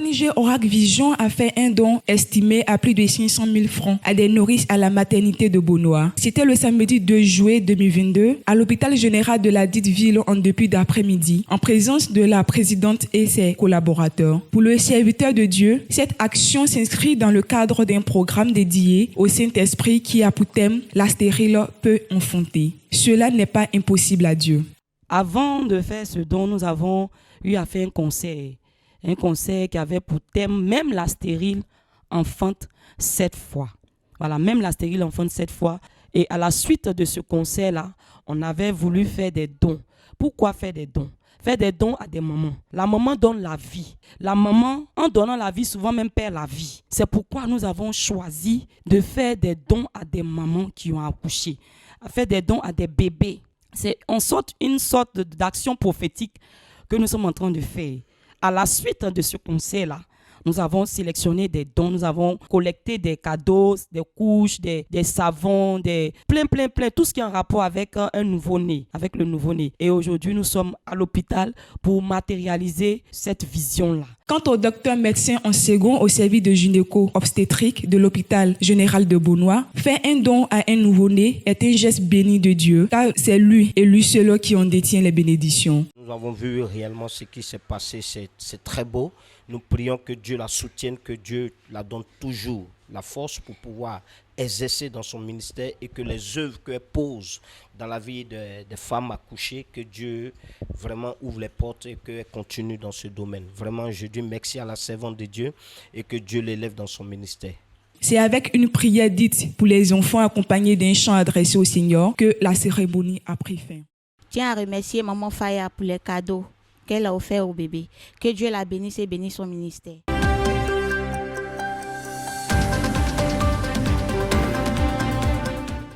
l'ONG Oracle Vision a fait un don estimé à plus de 500 000 francs à des nourrices à la maternité de Beaunois. C'était le samedi 2 juillet 2022 à l'hôpital général de la dite ville en début d'après-midi, en présence de la présidente et ses collaborateurs. Pour le serviteur de Dieu, cette action s'inscrit dans le cadre d'un programme dédié au Saint-Esprit qui a pour thème « La stérile peut enfanter ». Cela n'est pas impossible à Dieu. Avant de faire ce don, nous avons eu à faire un concert qui avait pour thème même la stérile enfante 7 fois. Voilà, même la stérile enfante 7 fois. Et à la suite de ce concert-là, on avait voulu faire des dons. Pourquoi faire des dons? Faire des dons à des mamans. La maman donne la vie. La maman, en donnant la vie, souvent même perd la vie. C'est pourquoi nous avons choisi de faire des dons à des mamans qui ont accouché, à faire des dons à des bébés. C'est une sorte d'action prophétique que nous sommes en train de faire. À la suite de ce concert-là, nous avons sélectionné des dons, nous avons collecté des cadeaux, des couches, des savons, plein, tout ce qui est en rapport avec un nouveau-né, avec le nouveau-né. Et aujourd'hui, nous sommes à l'hôpital pour matérialiser cette vision-là. Quant au docteur médecin en second au service de gynéco-obstétrique de l'hôpital général de Beaunois, faire un don à un nouveau-né est un geste béni de Dieu, car c'est lui et lui seul qui en détient les bénédictions. Nous avons vu réellement ce qui s'est passé, c'est très beau. Nous prions que Dieu la soutienne, que Dieu la donne toujours la force pour pouvoir exercer dans son ministère et que les œuvres qu'elle pose dans la vie des femmes accouchées, que Dieu vraiment ouvre les portes et qu'elle continue dans ce domaine. Vraiment, je dis merci à la servante de Dieu et que Dieu l'élève dans son ministère. C'est avec une prière dite pour les enfants accompagnée d'un chant adressé au Seigneur que la cérémonie a pris fin. Tiens à remercier Maman Faya pour les cadeaux qu'elle a offerts au bébé. Que Dieu la bénisse et bénisse son ministère.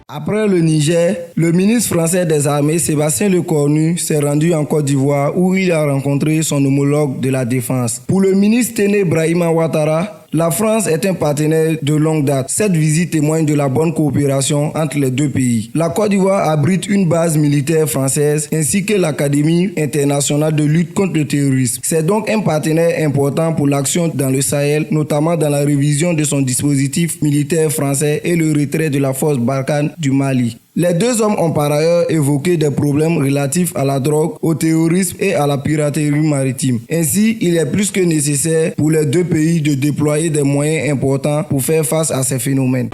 Après le Niger, le ministre français des Armées, Sébastien Lecornu, s'est rendu en Côte d'Ivoire où il a rencontré son homologue de la Défense. Pour le ministre Téné Brahima Ouattara, la France est un partenaire de longue date. Cette visite témoigne de la bonne coopération entre les deux pays. La Côte d'Ivoire abrite une base militaire française ainsi que l'Académie internationale de lutte contre le terrorisme. C'est donc un partenaire important pour l'action dans le Sahel, notamment dans la révision de son dispositif militaire français et le retrait de la force Barkhane du Mali. Les deux hommes ont par ailleurs évoqué des problèmes relatifs à la drogue, au terrorisme et à la piraterie maritime. Ainsi, il est plus que nécessaire pour les deux pays de déployer des moyens importants pour faire face à ces phénomènes.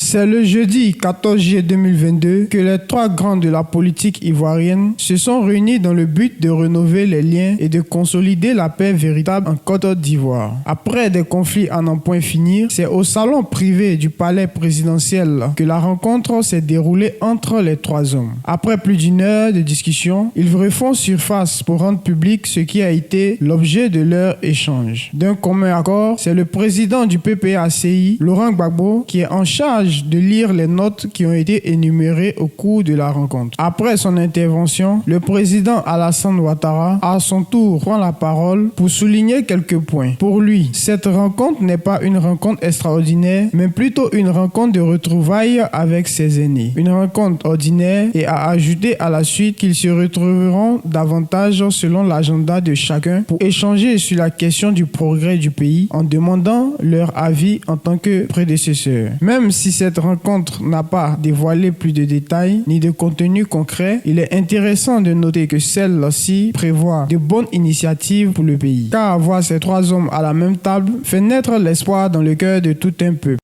C'est le jeudi 14 juillet 2022 que les trois grands de la politique ivoirienne se sont réunis dans le but de renouveler les liens et de consolider la paix véritable en Côte d'Ivoire. Après des conflits à n'en point finir, c'est au salon privé du palais présidentiel que la rencontre s'est déroulée entre les trois hommes. Après plus d'une heure de discussion, ils refont surface pour rendre public ce qui a été l'objet de leur échange. D'un commun accord, c'est le président du PPACI, Laurent Gbagbo, qui est en charge de lire les notes qui ont été énumérées au cours de la rencontre. Après son intervention, le président Alassane Ouattara, à son tour, prend la parole pour souligner quelques points. Pour lui, cette rencontre n'est pas une rencontre extraordinaire, mais plutôt une rencontre de retrouvailles avec ses aînés. Une rencontre ordinaire et a ajouté à la suite qu'ils se retrouveront davantage selon l'agenda de chacun pour échanger sur la question du progrès du pays en demandant leur avis en tant que prédécesseurs. Même si cette rencontre n'a pas dévoilé plus de détails ni de contenu concret, il est intéressant de noter que celle-ci prévoit de bonnes initiatives pour le pays. Car avoir ces trois hommes à la même table fait naître l'espoir dans le cœur de tout un peuple.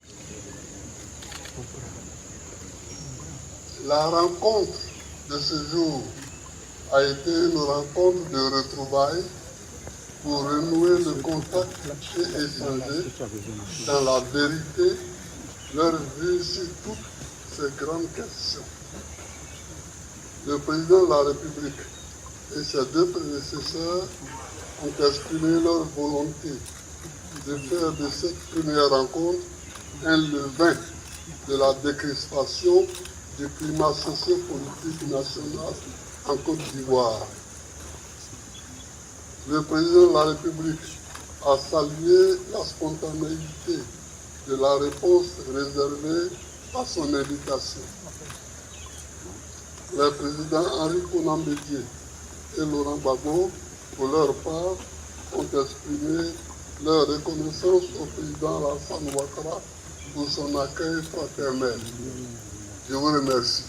La rencontre de ce jour a été une rencontre de retrouvailles pour renouer le contact et échanger dans la vérité leur vue sur toutes ces grandes questions. Le président de la République et ses deux prédécesseurs ont exprimé leur volonté de faire de cette première rencontre un levain de la décrispation du climat socio-politique national en Côte d'Ivoire. Le président de la République a salué la spontanéité de la réponse réservée à son invitation. Les présidents Henri Konan Bédié et Laurent Gbagbo, pour leur part, ont exprimé leur reconnaissance au président Alassane Ouattara pour son accueil fraternel. Je vous remercie.